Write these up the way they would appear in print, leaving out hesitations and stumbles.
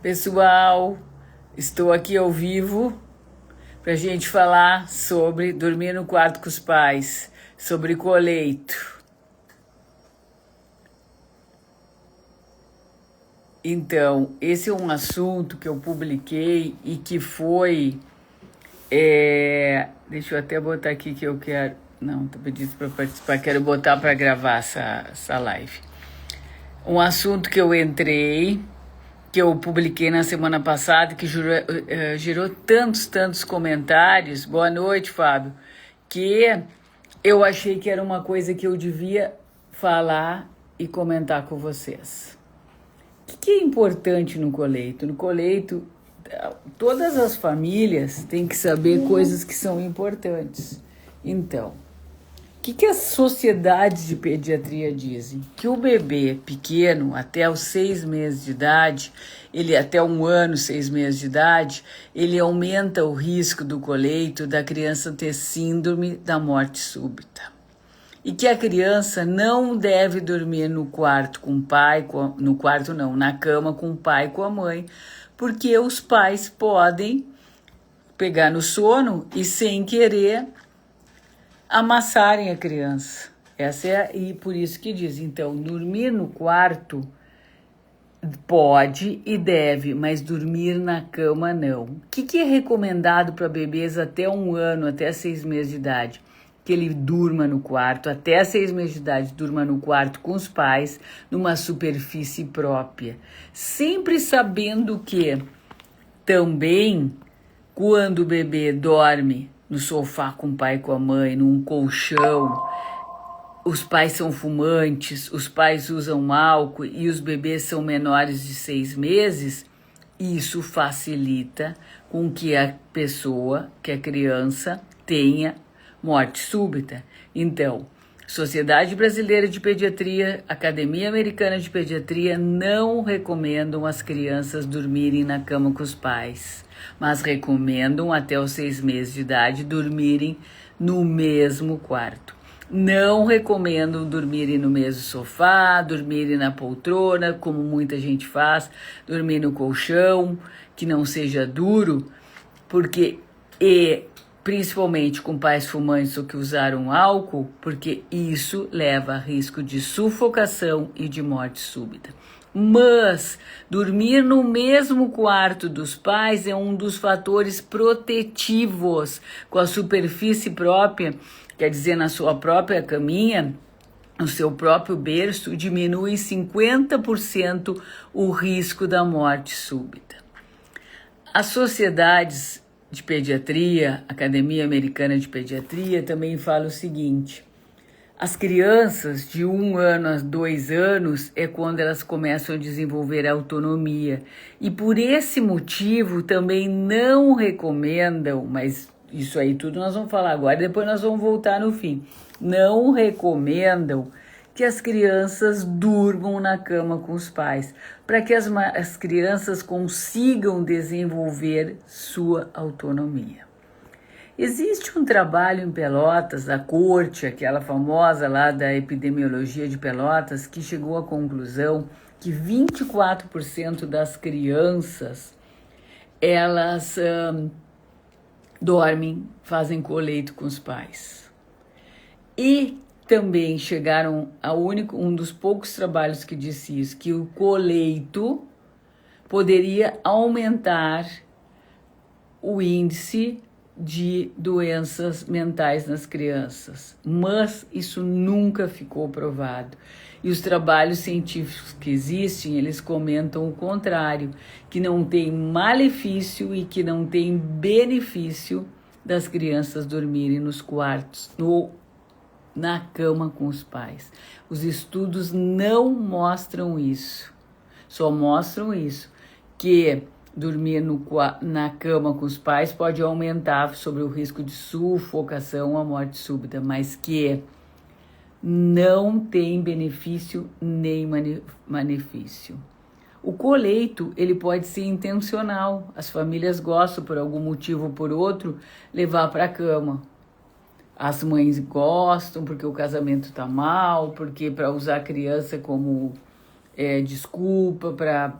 Pessoal, estou aqui ao vivo para a gente falar sobre dormir no quarto com os pais, sobre coleito. Então, esse é um assunto que eu publiquei e que foi... deixa eu até botar aqui que eu quero... Não, estou pedindo para participar, quero botar para gravar essa live. Um assunto que eu entrei... que eu publiquei na semana passada, que gerou tantos comentários. Boa noite, Fábio. Que eu achei que era uma coisa que eu devia falar e comentar com vocês. O que é importante no coleito? No coleito, todas as famílias têm que saber coisas que são importantes. Então, o que as sociedades de pediatria dizem? Que o bebê pequeno, até os 6 meses de idade, ele até 1 ano, 6 meses de idade, ele aumenta o risco do coleito da criança ter síndrome da morte súbita. E que a criança não deve dormir no quarto com o pai, no quarto não, na cama com o pai e com a mãe, porque os pais podem pegar no sono e sem querer amassarem a criança. E por isso que diz, então, dormir no quarto pode e deve, mas dormir na cama não. O que é recomendado para bebês até 1 ano, até 6 meses de idade? Que ele durma no quarto, até 6 meses de idade, durma no quarto com os pais, numa superfície própria. Sempre sabendo que também, quando o bebê dorme no sofá com o pai e com a mãe, num colchão, os pais são fumantes, os pais usam álcool e os bebês são menores de 6 meses, isso facilita com que a pessoa, que a criança, tenha morte súbita. Então, Sociedade Brasileira de Pediatria, Academia Americana de Pediatria não recomendam as crianças dormirem na cama com os pais, mas recomendam até os 6 meses de idade dormirem no mesmo quarto. Não recomendam dormirem no mesmo sofá, dormirem na poltrona, como muita gente faz, dormir no colchão, que não seja duro, porque principalmente com pais fumantes ou que usaram álcool, porque isso leva a risco de sufocação e de morte súbita. Mas dormir no mesmo quarto dos pais é um dos fatores protetivos, com a superfície própria, quer dizer, na sua própria caminha, no seu próprio berço, diminui 50% o risco da morte súbita. As sociedades de pediatria, Academia Americana de Pediatria, também fala o seguinte: as crianças de 1 ano a 2 anos é quando elas começam a desenvolver a autonomia. E por esse motivo também não recomendam, mas isso aí tudo nós vamos falar agora, depois nós vamos voltar no fim. Não recomendam que as crianças durmam na cama com os pais, para que as crianças consigam desenvolver sua autonomia. Existe um trabalho em Pelotas, da corte, aquela famosa lá da epidemiologia de Pelotas, que chegou à conclusão que 24% das crianças, elas dormem, fazem coleito com os pais. E também chegaram a um dos poucos trabalhos que disse isso, que o coleito poderia aumentar o índice de doenças mentais nas crianças, mas isso nunca ficou provado. E os trabalhos científicos que existem, eles comentam o contrário, que não tem malefício e que não tem benefício das crianças dormirem nos quartos, na cama com os pais. Os estudos não mostram isso, só mostram isso, que dormir na cama com os pais pode aumentar sobre o risco de sufocação ou morte súbita, mas que não tem benefício nem malefício. O coleito, ele pode ser intencional. As famílias gostam, por algum motivo ou por outro, levar para a cama. As mães gostam porque o casamento está mal, porque para usar a criança como desculpa para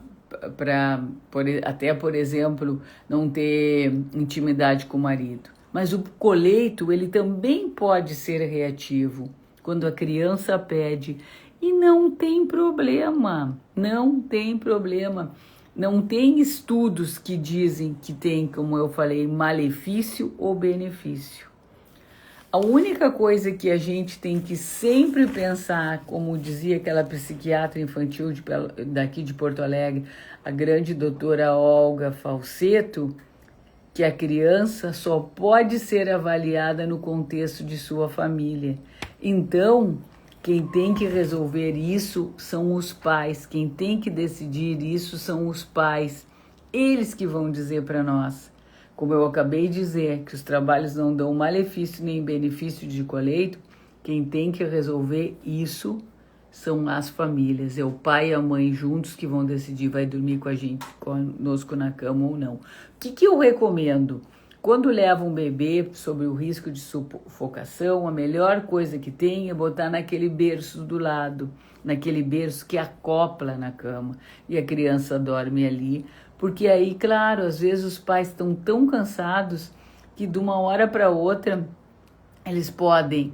até, por exemplo, não ter intimidade com o marido. Mas o coleito, ele também pode ser reativo quando a criança pede. E não tem problema, não tem problema. Não tem estudos que dizem que tem, como eu falei, malefício ou benefício. A única coisa que a gente tem que sempre pensar, como dizia aquela psiquiatra infantil daqui de Porto Alegre, a grande doutora Olga Falseto, que a criança só pode ser avaliada no contexto de sua família. Então, quem tem que resolver isso são os pais, quem tem que decidir isso são os pais. Eles que vão dizer para nós. Como eu acabei de dizer, que os trabalhos não dão malefício nem benefício de coleito, quem tem que resolver isso são as famílias. É o pai e a mãe juntos que vão decidir, vai dormir com a gente, conosco na cama ou não. O que eu recomendo? Quando leva um bebê sobre o risco de sufocação, a melhor coisa que tem é botar naquele berço do lado, naquele berço que acopla na cama, e a criança dorme ali. Porque aí, claro, às vezes os pais estão tão cansados que de uma hora para outra eles podem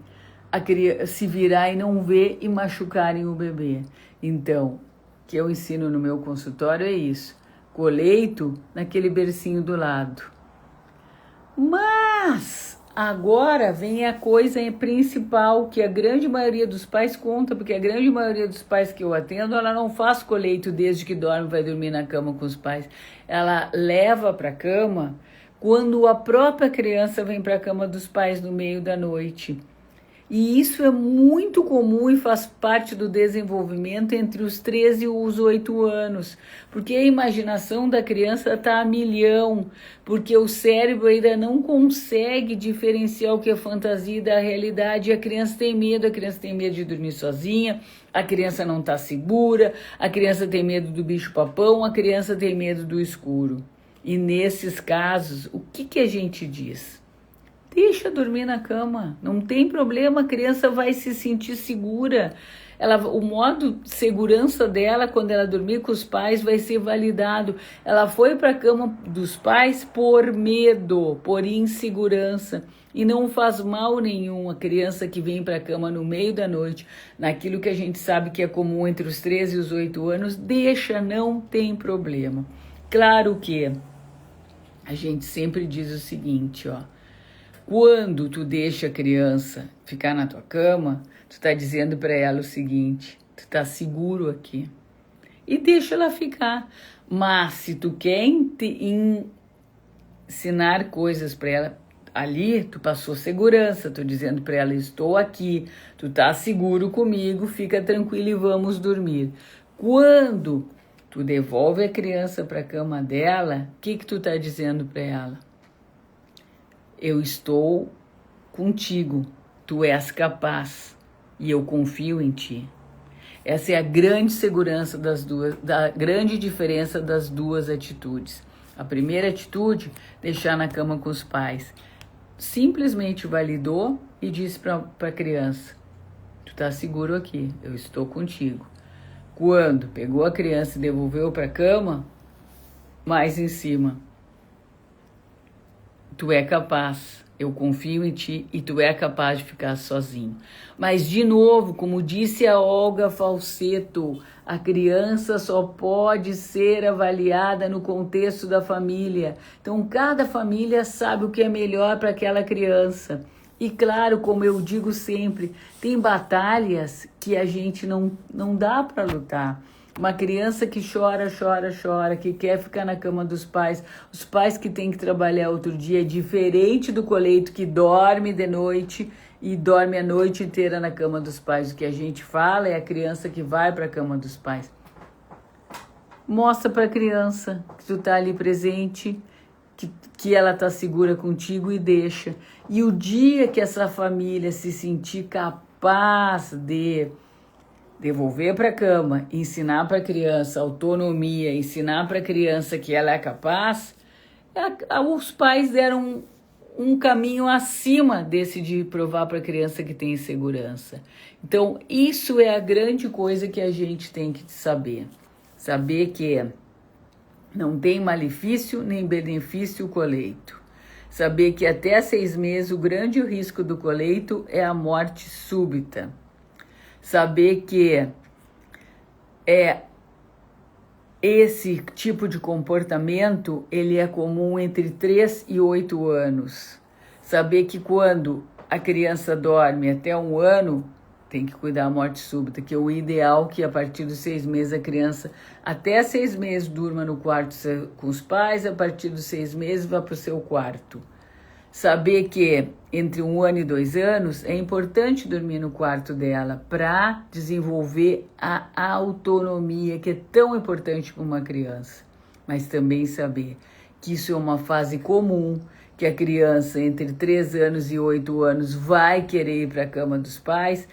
se virar e não ver e machucarem o bebê. Então, o que eu ensino no meu consultório é isso: coleito naquele bercinho do lado. Mas agora vem a coisa principal que a grande maioria dos pais conta, porque a grande maioria dos pais que eu atendo, ela não faz coleito desde que dorme, vai dormir na cama com os pais. Ela leva para a cama quando a própria criança vem para a cama dos pais no meio da noite. E isso é muito comum e faz parte do desenvolvimento entre os 13 e os 8 anos, porque a imaginação da criança está a milhão, porque o cérebro ainda não consegue diferenciar o que é fantasia da realidade, e a criança tem medo de dormir sozinha, a criança não está segura, a criança tem medo do bicho-papão, a criança tem medo do escuro. E nesses casos, o que a gente diz? Deixa dormir na cama, não tem problema, a criança vai se sentir segura. O modo de segurança dela, quando ela dormir com os pais, vai ser validado. Ela foi para a cama dos pais por medo, por insegurança. E não faz mal nenhum a criança que vem para a cama no meio da noite, naquilo que a gente sabe que é comum entre os 13 e os 8 anos, deixa, não tem problema. Claro que a gente sempre diz o seguinte, ó. Quando tu deixa a criança ficar na tua cama, tu tá dizendo para ela o seguinte: tu tá seguro aqui. E deixa ela ficar. Mas se tu quer ensinar coisas para ela, ali tu passou segurança, tô dizendo para ela: estou aqui, tu tá seguro comigo, fica tranquilo e vamos dormir. Quando tu devolve a criança para a cama dela, o que tu tá dizendo para ela? Eu estou contigo, tu és capaz e eu confio em ti. Essa é a grande segurança da grande diferença das duas atitudes. A primeira atitude, deixar na cama com os pais. Simplesmente validou e disse para a criança: tu tá seguro aqui, eu estou contigo. Quando pegou a criança e devolveu para a cama, mais em cima: tu é capaz, eu confio em ti e tu é capaz de ficar sozinho. Mas, de novo, como disse a Olga Falseto, a criança só pode ser avaliada no contexto da família. Então, cada família sabe o que é melhor para aquela criança. E, claro, como eu digo sempre, tem batalhas que a gente não dá para lutar. Uma criança que chora, que quer ficar na cama dos pais, os pais que têm que trabalhar outro dia, é diferente do coleito que dorme de noite e dorme a noite inteira na cama dos pais. O que a gente fala é a criança que vai para a cama dos pais. Mostra para a criança que tu tá ali presente, que ela tá segura contigo e deixa. E o dia que essa família se sentir capaz de devolver para a cama, ensinar para a criança autonomia, ensinar para a criança que ela é capaz, os pais deram um caminho acima desse de provar para a criança que tem segurança. Então, isso é a grande coisa que a gente tem que saber. Saber que Não tem malefício nem benefício o coleito. Saber que até 6 meses o grande risco do coleito é a morte súbita. Saber que esse tipo de comportamento ele é comum entre 3 e 8 anos. Saber que quando a criança dorme até 1 ano, tem que cuidar da morte súbita, que é o ideal que a partir dos 6 meses a criança, até 6 meses, durma no quarto com os pais, a partir dos 6 meses vá para o seu quarto. Saber que entre 1 ano e 2 anos é importante dormir no quarto dela para desenvolver a autonomia, que é tão importante para uma criança. Mas também saber que isso é uma fase comum, que a criança entre 3 anos e 8 anos vai querer ir para a cama dos pais.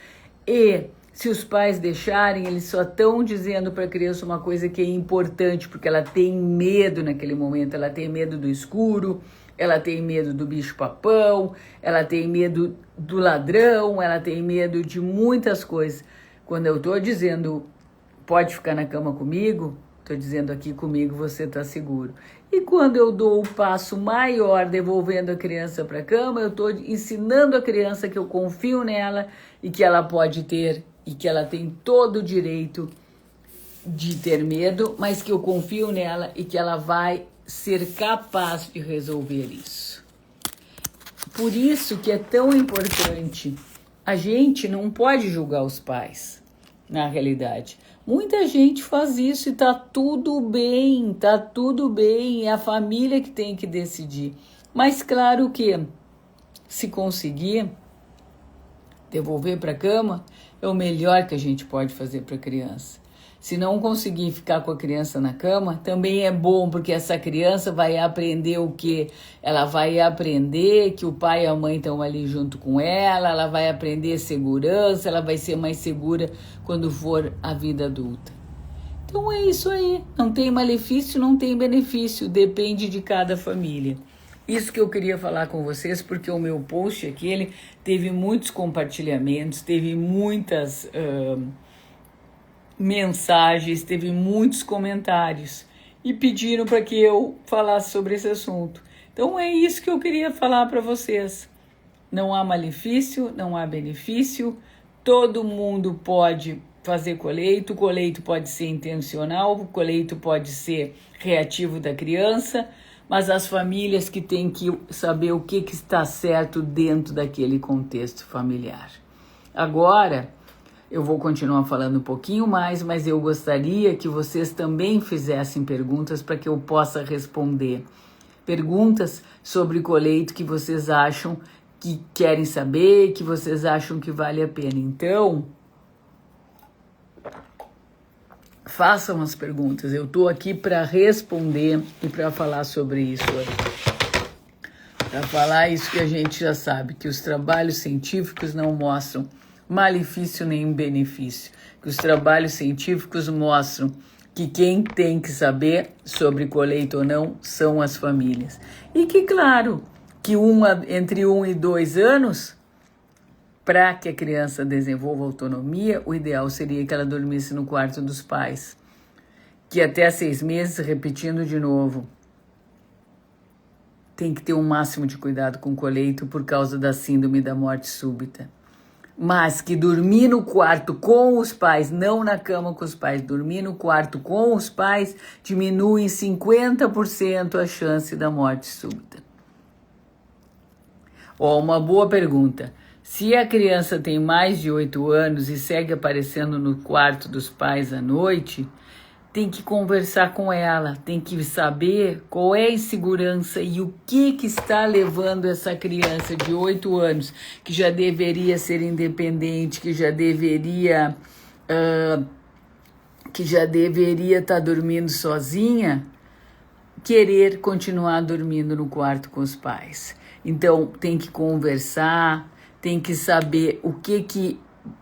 E se os pais deixarem, eles só estão dizendo para a criança uma coisa que é importante, porque ela tem medo naquele momento, ela tem medo do escuro, ela tem medo do bicho-papão, ela tem medo do ladrão, ela tem medo de muitas coisas. Quando eu estou dizendo, pode ficar na cama comigo, estou dizendo aqui comigo você está seguro. E quando eu dou o passo maior, devolvendo a criança para a cama, eu estou ensinando a criança que eu confio nela e que ela pode ter, e que ela tem todo o direito de ter medo, mas que eu confio nela e que ela vai ser capaz de resolver isso. Por isso que é tão importante, a gente não pode julgar os pais, na realidade. Muita gente faz isso e tá tudo bem, é a família que tem que decidir. Mas claro que, se conseguir devolver para a cama, é o melhor que a gente pode fazer para a criança. Se não conseguir ficar com a criança na cama, também é bom, porque essa criança vai aprender o quê? Ela vai aprender que o pai e a mãe estão ali junto com ela vai aprender segurança, ela vai ser mais segura quando for a vida adulta. Então é isso aí, não tem malefício, não tem benefício, depende de cada família. Isso que eu queria falar com vocês, porque o meu post aqui, ele teve muitos compartilhamentos, teve muitas mensagens, teve muitos comentários e pediram para que eu falasse sobre esse assunto. Então é isso que eu queria falar para vocês. Não há malefício, não há benefício, todo mundo pode fazer coleito, o coleito pode ser intencional, o coleito pode ser reativo da criança, mas as famílias que têm que saber o que está certo dentro daquele contexto familiar. Agora, eu vou continuar falando um pouquinho mais, mas eu gostaria que vocês também fizessem perguntas para que eu possa responder. Perguntas sobre coleito que vocês acham que querem saber, que vocês acham que vale a pena. Então, façam as perguntas. Eu estou aqui para responder e para falar sobre isso. Para falar isso que a gente já sabe, que os trabalhos científicos não mostram malefício nem benefício, que os trabalhos científicos mostram que quem tem que saber sobre coleito ou não são as famílias. E que, claro, que entre 1 e 2 anos, para que a criança desenvolva autonomia, o ideal seria que ela dormisse no quarto dos pais. Que até 6 meses, repetindo de novo, tem que ter um máximo de cuidado com o coleito por causa da síndrome da morte súbita. Mas que dormir no quarto com os pais, não na cama com os pais, dormir no quarto com os pais diminui em 50% a chance da morte súbita. Uma boa pergunta. Se a criança tem mais de 8 anos e segue aparecendo no quarto dos pais à noite, tem que conversar com ela, tem que saber qual é a insegurança e o que está levando essa criança de 8 anos, que já deveria ser independente, que já deveria estar dormindo sozinha, querer continuar dormindo no quarto com os pais. Então, tem que conversar, tem que saber o que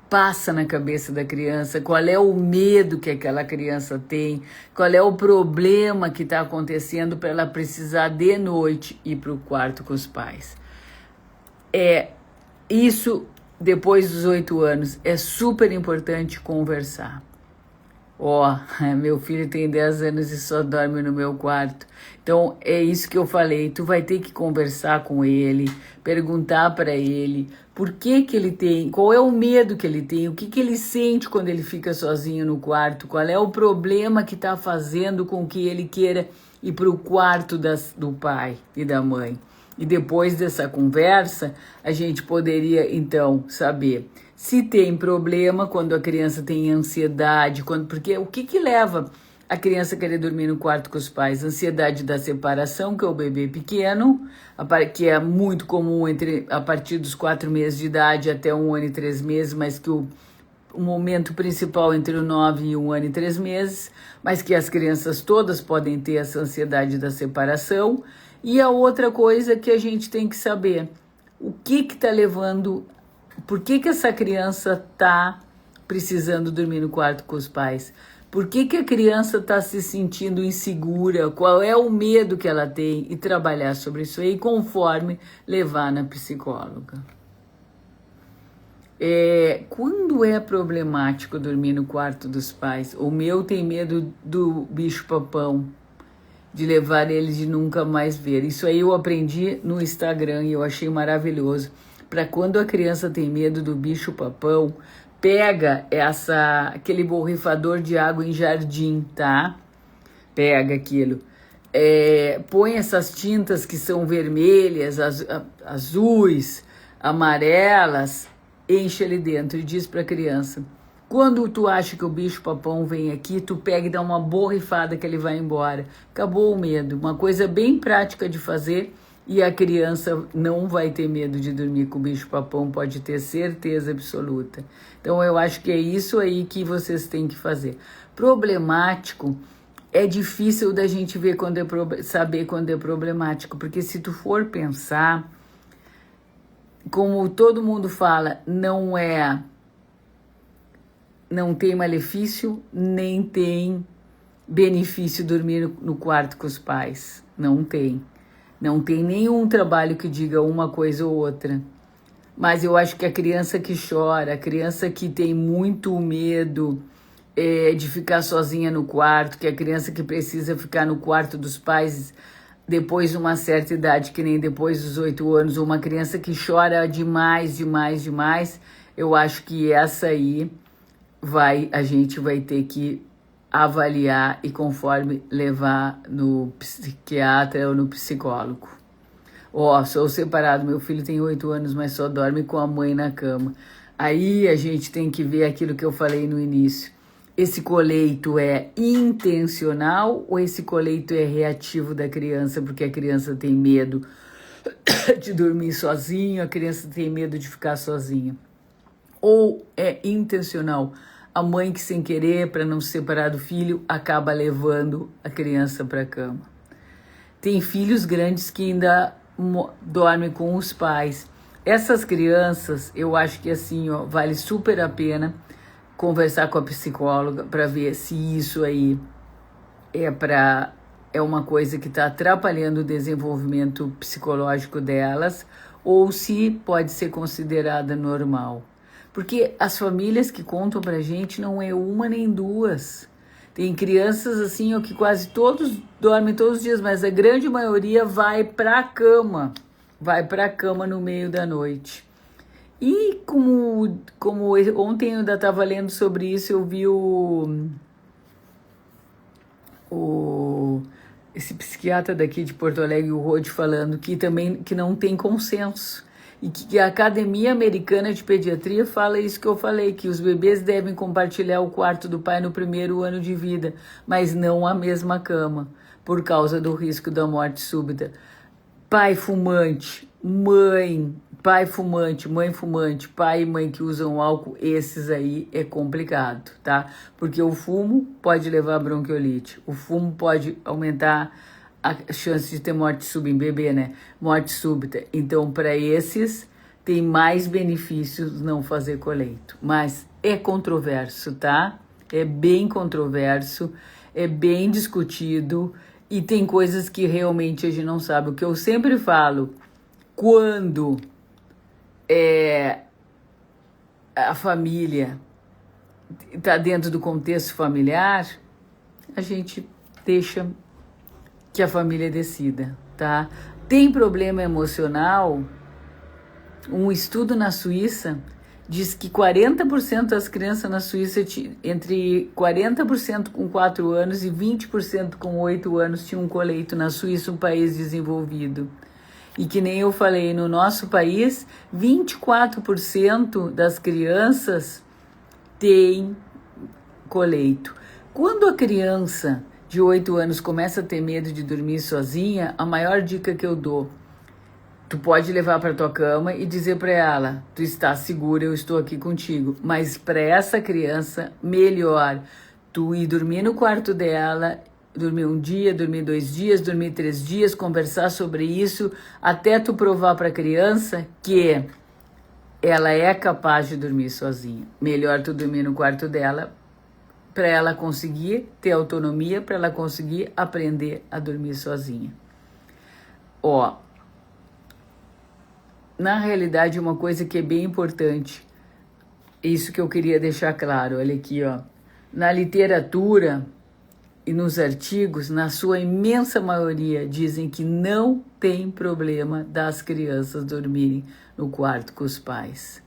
passa na cabeça da criança, qual é o medo que aquela criança tem, qual é o problema que está acontecendo para ela precisar de noite ir para o quarto com os pais. Isso, depois dos 8 anos, é super importante conversar. Ó, meu filho tem 10 anos e só dorme no meu quarto. Então, é isso que eu falei. Tu vai ter que conversar com ele, perguntar para ele por que que ele tem, qual é o medo que ele tem, o que que ele sente quando ele fica sozinho no quarto, qual é o problema que está fazendo com que ele queira ir para o quarto do pai e da mãe. E depois dessa conversa, a gente poderia então saber se tem problema quando a criança tem ansiedade, porque o que que leva a criança a querer dormir no quarto com os pais? Ansiedade da separação, que é o bebê pequeno, que é muito comum a partir dos 4 meses de idade até 1 ano e 3 meses, mas que o momento principal entre o 9 e 1 ano e 3 meses, mas que as crianças todas podem ter essa ansiedade da separação. E a outra coisa que a gente tem que saber, o que está levando, por que que essa criança está precisando dormir no quarto com os pais? Por que que a criança está se sentindo insegura? Qual é o medo que ela tem? E trabalhar sobre isso aí conforme levar na psicóloga. Quando é problemático dormir no quarto dos pais? O meu tem medo do bicho-papão, de levar ele de nunca mais ver. Isso aí eu aprendi no Instagram e eu achei maravilhoso. Para quando a criança tem medo do bicho-papão, pega aquele borrifador de água em jardim, tá? Pega aquilo. Põe essas tintas que são vermelhas, azuis, amarelas, enche ali dentro e diz para a criança: quando tu acha que o bicho-papão vem aqui, tu pega e dá uma borrifada que ele vai embora. Acabou o medo. Uma coisa bem prática de fazer e a criança não vai ter medo de dormir com o bicho-papão, pode ter certeza absoluta. Então eu acho que é isso aí que vocês têm que fazer. Problemático é difícil da gente ver saber quando é problemático, porque se tu for pensar, como todo mundo fala, não tem malefício, nem tem benefício dormir no quarto com os pais. Não tem. Não tem nenhum trabalho que diga uma coisa ou outra. Mas eu acho que a criança que chora, a criança que tem muito medo de ficar sozinha no quarto, que é a criança que precisa ficar no quarto dos pais depois de uma certa idade, que nem depois dos 8 anos, ou uma criança que chora demais, demais, demais, eu acho que essa aí a gente vai ter que avaliar e conforme levar no psiquiatra ou no psicólogo. Sou separado, meu filho tem 8 anos, mas só dorme com a mãe na cama. Aí a gente tem que ver aquilo que eu falei no início. Esse coleito é intencional ou esse coleito é reativo da criança, porque a criança tem medo de dormir sozinho, a criança tem medo de ficar sozinha? Ou é intencional? A mãe que sem querer, para não se separar do filho, acaba levando a criança para a cama. Tem filhos grandes que ainda dormem com os pais. Essas crianças, eu acho que assim, vale super a pena conversar com a psicóloga para ver se isso aí é uma coisa que está atrapalhando o desenvolvimento psicológico delas ou se pode ser considerada normal. Porque as famílias que contam pra gente não é uma nem duas. Tem crianças assim, que quase todos dormem todos os dias, mas a grande maioria vai pra cama no meio da noite. E como ontem eu ainda estava lendo sobre isso, eu vi esse psiquiatra daqui de Porto Alegre, o Rode, falando que não tem consenso. E que a Academia Americana de Pediatria fala isso que eu falei, que os bebês devem compartilhar o quarto do pai no primeiro ano de vida, mas não a mesma cama, por causa do risco da morte súbita. Pai fumante, pai fumante, mãe fumante, pai e mãe que usam álcool, esses aí é complicado, tá? Porque o fumo pode levar a bronquiolite, o fumo pode aumentar a chance de ter morte súbita em bebê, né? Morte súbita. Então, para esses, tem mais benefícios não fazer coleito. Mas é controverso, tá? É bem controverso, é bem discutido e tem coisas que realmente a gente não sabe. O que eu sempre falo, quando a família está dentro do contexto familiar, a gente deixa que a família decida, tá? Tem problema emocional? Um estudo na Suíça diz que 40% das crianças na Suíça, entre 40% com 4 anos e 20% com 8 anos, tinham um coleito na Suíça, um país desenvolvido. E que nem eu falei, no nosso país, 24% das crianças têm coleito. Quando a criança de 8 anos começa a ter medo de dormir sozinha, a maior dica que eu dou: tu pode levar para tua cama e dizer para ela, tu está segura, eu estou aqui contigo. Mas para essa criança, melhor tu ir dormir no quarto dela, dormir um dia, dormir 2 dias, dormir 3 dias, conversar sobre isso, até tu provar para a criança que ela é capaz de dormir sozinha. Melhor tu dormir no quarto dela, para ela conseguir ter autonomia, para ela conseguir aprender a dormir sozinha. Ó, na realidade, uma coisa que é bem importante, isso que eu queria deixar claro, olha aqui, ó. Na literatura e nos artigos, na sua imensa maioria, dizem que não tem problema das crianças dormirem no quarto com os pais.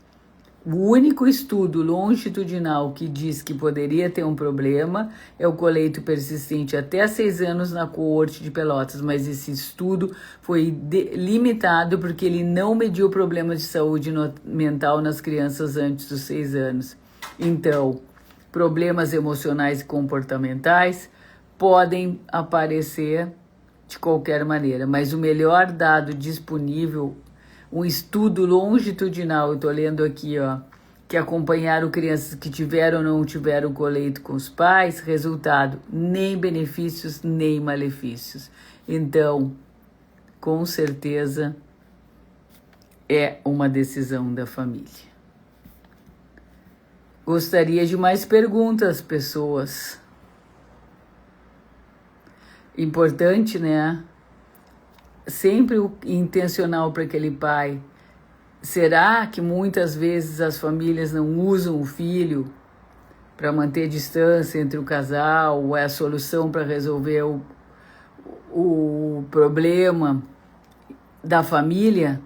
O único estudo longitudinal que diz que poderia ter um problema é o coleito persistente até 6 anos na coorte de Pelotas, mas esse estudo foi limitado porque ele não mediu problemas de saúde mental nas crianças antes dos 6 anos. Então, problemas emocionais e comportamentais podem aparecer de qualquer maneira, mas o melhor dado disponível, um estudo longitudinal, eu estou lendo aqui, ó, que acompanharam crianças que tiveram ou não tiveram coleito com os pais, resultado, nem benefícios, nem malefícios. Então, com certeza, é uma decisão da família. Gostaria de mais perguntas, pessoas. Importante, né? Sempre intencional para aquele pai. Será que muitas vezes as famílias não usam o filho para manter distância entre o casal, ou é a solução para resolver o problema da família?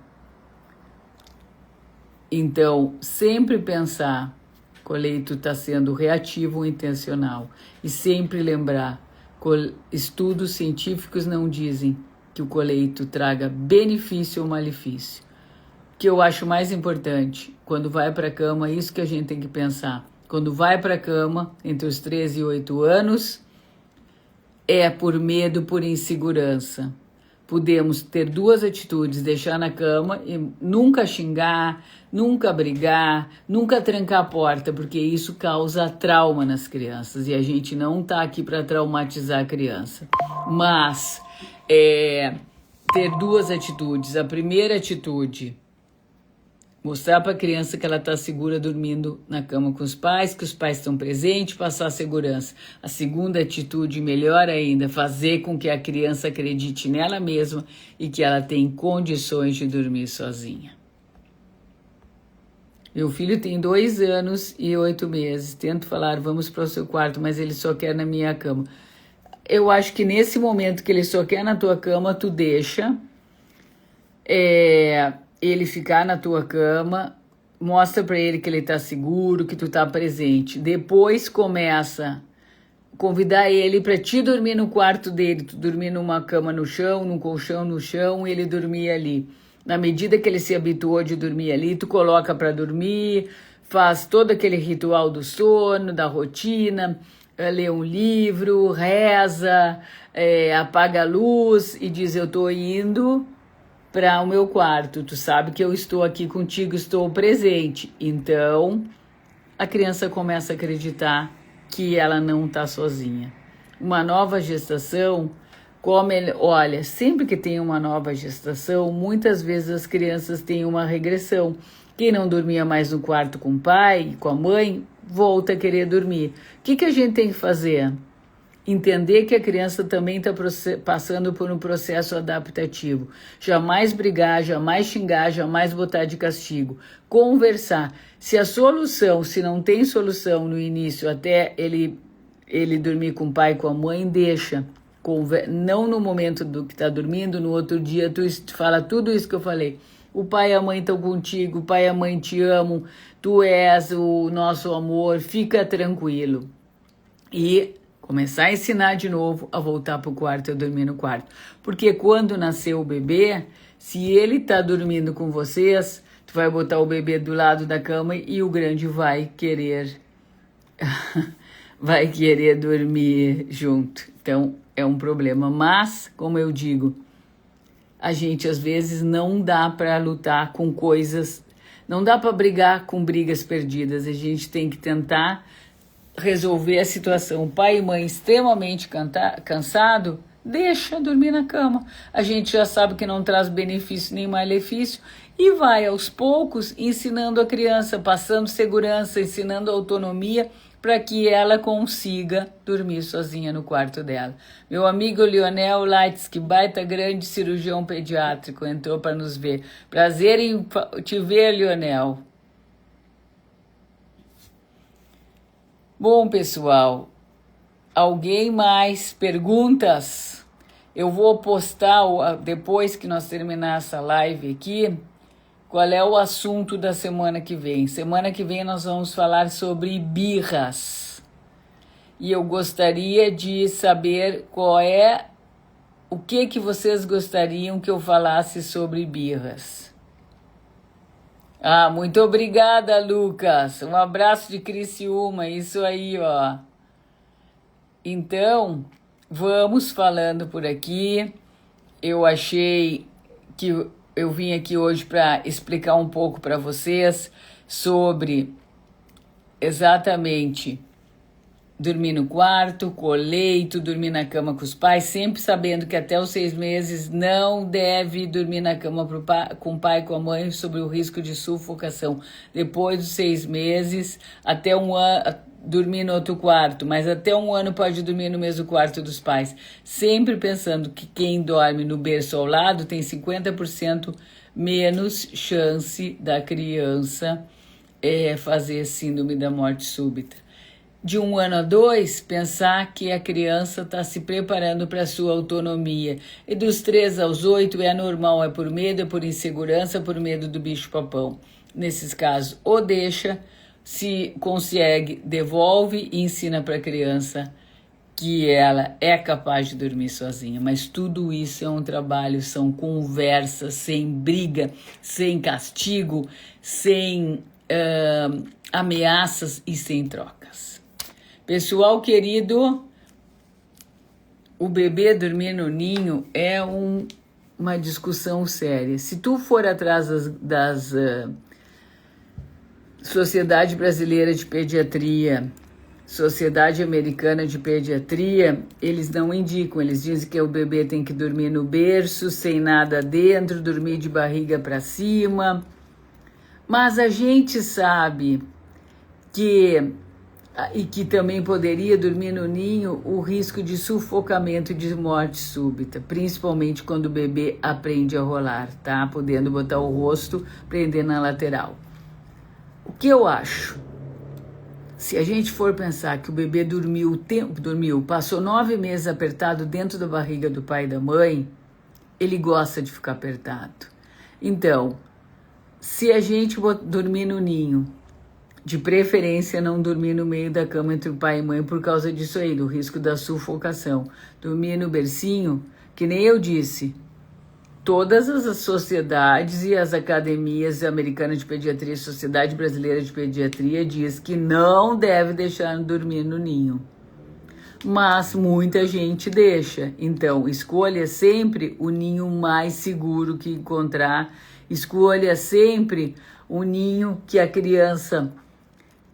Então, sempre pensar, coleito está sendo reativo ou intencional. E sempre lembrar, estudos científicos não dizem que o coleito traga benefício ou malefício. O que eu acho mais importante, quando vai para a cama, é isso que a gente tem que pensar. Quando vai para a cama, entre os 13 e 8 anos, é por medo, por insegurança. Podemos ter 2 atitudes: deixar na cama e nunca xingar, nunca brigar, nunca trancar a porta, porque isso causa trauma nas crianças e a gente não está aqui para traumatizar a criança. Mas ter 2 atitudes. A primeira atitude, mostrar para a criança que ela está segura dormindo na cama com os pais, que os pais estão presentes, passar segurança. A segunda atitude, melhor ainda, fazer com que a criança acredite nela mesma e que ela tem condições de dormir sozinha. Meu filho tem 2 anos e 8 meses. Tento falar, vamos para o seu quarto, mas ele só quer na minha cama. Eu acho que nesse momento que ele só quer na tua cama, tu deixa ele ficar na tua cama, mostra para ele que ele tá seguro, que tu tá presente. Depois começa a convidar ele para te dormir no quarto dele, tu dormir numa cama no chão, num colchão no chão, e ele dormir ali. Na medida que ele se habituou de dormir ali, tu coloca para dormir, faz todo aquele ritual do sono, da rotina, lê um livro, reza, apaga a luz e diz: eu tô indo para o meu quarto, tu sabe que eu estou aqui contigo, estou presente. Então, a criança começa a acreditar que ela não está sozinha. Uma nova gestação, olha, sempre que tem uma nova gestação, muitas vezes as crianças têm uma regressão. Quem não dormia mais no quarto com o pai, com a mãe, volta a querer dormir. O que a gente tem que fazer? Entender que a criança também está passando por um processo adaptativo. Jamais brigar, jamais xingar, jamais botar de castigo. Conversar. Se a solução, se não tem solução no início, até ele dormir com o pai e com a mãe, deixa. Não no momento do que está dormindo, no outro dia tu fala tudo isso que eu falei. O pai e a mãe estão contigo, o pai e a mãe te amam, tu és o nosso amor, fica tranquilo. E começar a ensinar de novo a voltar para o quarto e a dormir no quarto. Porque quando nasceu o bebê, se ele está dormindo com vocês, tu vai botar o bebê do lado da cama e o grande vai querer vai querer dormir junto. Então é um problema. Mas, como eu digo, a gente às vezes não dá para lutar com coisas, não dá para brigar com brigas perdidas. A gente tem que tentar resolver a situação. Pai e mãe extremamente cansado, deixa dormir na cama. A gente já sabe que não traz benefício nem malefício e vai aos poucos ensinando a criança, passando segurança, ensinando autonomia para que ela consiga dormir sozinha no quarto dela. Meu amigo Lionel Lattes, que baita grande cirurgião pediátrico, entrou para nos ver. Prazer em te ver, Lionel. Bom, pessoal, alguém mais perguntas? Eu vou postar, depois que nós terminar essa live aqui, qual é o assunto da semana que vem. Semana que vem nós vamos falar sobre birras. E eu gostaria de saber o que vocês gostariam que eu falasse sobre birras. Ah, muito obrigada, Lucas. Um abraço de Criciúma, isso aí, ó. Então, vamos falando por aqui. Eu achei que eu vim aqui hoje para explicar um pouco para vocês sobre exatamente dormir no quarto, com o leito, dormir na cama com os pais, sempre sabendo que até os 6 meses não deve dormir na cama com o pai e com a mãe sobre o risco de sufocação. Depois dos 6 meses, até 1 ano, dormir no outro quarto, mas até 1 ano pode dormir no mesmo quarto dos pais. Sempre pensando que quem dorme no berço ao lado tem 50% menos chance da criança fazer síndrome da morte súbita. De 1 ano a 2, pensar que a criança está se preparando para a sua autonomia. E dos 3 aos 8 é normal, é por medo, é por insegurança, por medo do bicho-papão. Nesses casos, ou deixa, se consegue, devolve e ensina para a criança que ela é capaz de dormir sozinha. Mas tudo isso é um trabalho, são conversas, sem briga, sem castigo, sem ameaças e sem trocas. Pessoal querido, o bebê dormir no ninho é uma discussão séria. Se tu for atrás das Sociedade Brasileira de Pediatria, Sociedade Americana de Pediatria, eles não indicam, eles dizem que o bebê tem que dormir no berço, sem nada dentro, dormir de barriga para cima. Mas a gente sabe que também poderia dormir no ninho o risco de sufocamento e de morte súbita, principalmente quando o bebê aprende a rolar, tá? Podendo botar o rosto, prender na lateral. O que eu acho? Se a gente for pensar que o bebê dormiu, passou 9 meses apertado dentro da barriga do pai e da mãe, ele gosta de ficar apertado. Então, se a gente dormir no ninho, de preferência não dormir no meio da cama entre o pai e mãe por causa disso aí, do risco da sufocação. Dormir no bercinho, que nem eu disse, todas as sociedades e as academias americanas de pediatria, Sociedade Brasileira de Pediatria, diz que não deve deixar dormir no ninho. Mas muita gente deixa. Então, escolha sempre o ninho mais seguro que encontrar. Escolha sempre o ninho que a criança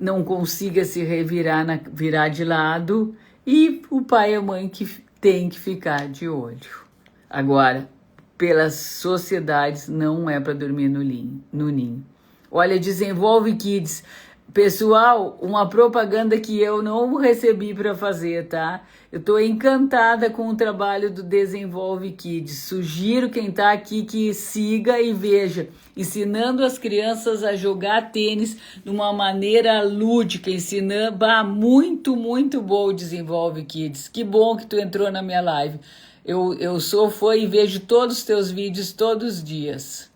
não consiga se virar de lado e o pai e a mãe que tem que ficar de olho. Agora, pelas sociedades, não é para dormir no ninho. Olha, Desenvolve Kids, Pessoal, uma propaganda que eu não recebi para fazer, tá? Eu tô encantada com o trabalho do Desenvolve Kids. Sugiro quem tá aqui que siga e veja, ensinando as crianças a jogar tênis de uma maneira lúdica, ensinando, muito, muito bom o Desenvolve Kids. Que bom que tu entrou na minha live. Eu sou fã e vejo todos os teus vídeos todos os dias.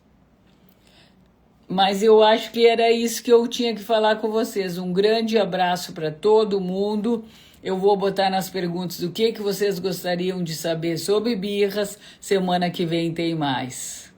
Mas eu acho que era isso que eu tinha que falar com vocês. Um grande abraço para todo mundo. Eu vou botar nas perguntas o que vocês gostariam de saber sobre birras. Semana que vem tem mais.